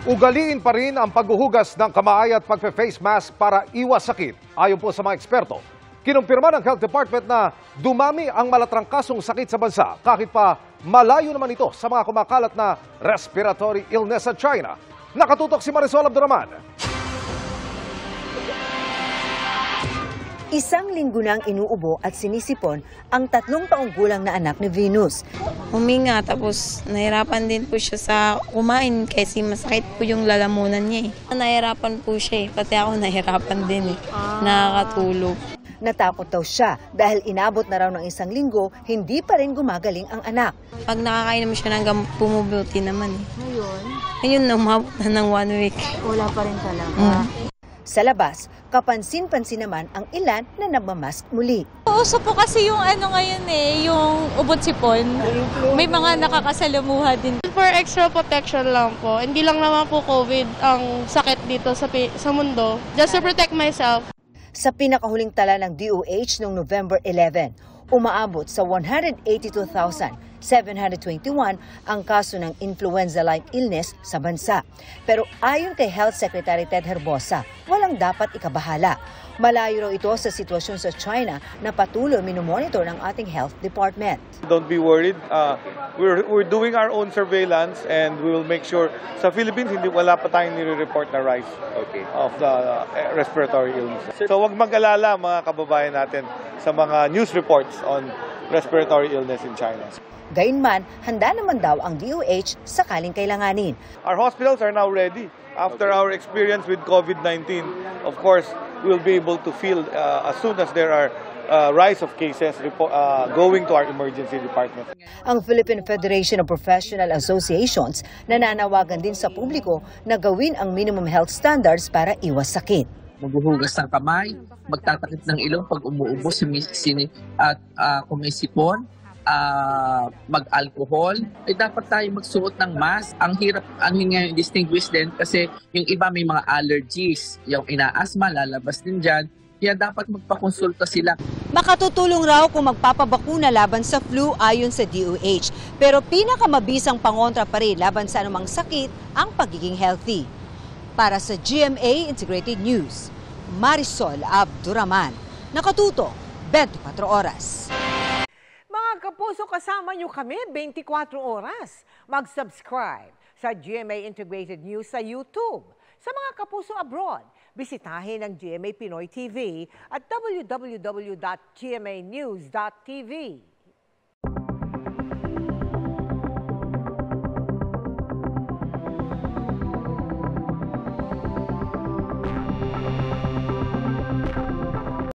Ugaliin pa rin ang paghuhugas ng kamay at pagpe-face mask para iwas sakit. Ayon po sa mga eksperto, kinumpirma ng Health Department na dumami ang malatrangkasong sakit sa bansa kahit pa malayo naman ito sa mga kumakalat na respiratory illness sa China. Nakatutok si Marisol Abduraman. Isang linggo nang inuubo at sinisipon ang 3 taong gulang na anak ni Venus. Huminga, tapos nahirapan din po siya sa kumain kasi masakit po yung lalamunan niya eh. Nahirapan po siya eh, pati ako nahirapan din eh, nakakatulog. Natakot daw siya dahil inabot na raw ng 1 linggo, hindi pa rin gumagaling ang anak. Pag nakakainom siya ng gamot, bumubuti naman eh. Ngayon? Ngayon, umabot na ng 1 week. Wala pa rin talaga. Sa labas, kapansin-pansin naman ang ilan na nagmamask muli. Uso po kasi yung ngayon yung ubot sipon. May mga nakakasalamuha din. For extra protection lang po. Hindi lang naman po COVID ang sakit dito sa mundo. Just to protect myself. Sa pinakahuling tala ng DOH noong November 11, umaabot sa 182,721 ang kaso ng influenza-like illness sa bansa. Pero ayon kay Health Secretary Ted Herbosa, walang dapat ikabahala. Malayo raw ito sa sitwasyon sa China na patuloy minomonitor ng ating Health Department. Don't be worried. We're doing our own surveillance and we will make sure sa Philippines wala pa tayong nire-report na rise of the respiratory illness. So wag mag-alala mga kababayan natin sa mga news reports on respiratory illness in China. Gayunman, handa naman daw ang DOH sakaling kailanganin. Our hospitals are now ready. After our experience with COVID-19, of course, we'll be able to field as soon as there are rise of cases going to our emergency department. Ang Philippine Federation of Professional Associations nananawagan din sa publiko na gawin ang minimum health standards para iwas sakit. Maghuhugas ng kamay, magtatakip ng ilong pag umuubo, at kung may sipon, mag-alcohol, dapat tayo magsuot ng mask. Ang hirap distinguish din kasi yung iba may mga allergies, yung ina-asthma, lalabas din dyan. Kaya dapat magpakonsulta sila. Makatutulong raw kung magpapabakuna laban sa flu ayon sa DOH. Pero pinakamabisang pangontra pa rin laban sa anumang sakit ang pagiging healthy. Para sa GMA Integrated News, Marisol Abduraman. Nakatutok, 24 oras. Mga kapuso, kasama nyo kami 24 oras. Mag-subscribe sa GMA Integrated News sa YouTube. Sa mga kapuso abroad, bisitahin ang GMA Pinoy TV at www.gmanews.tv.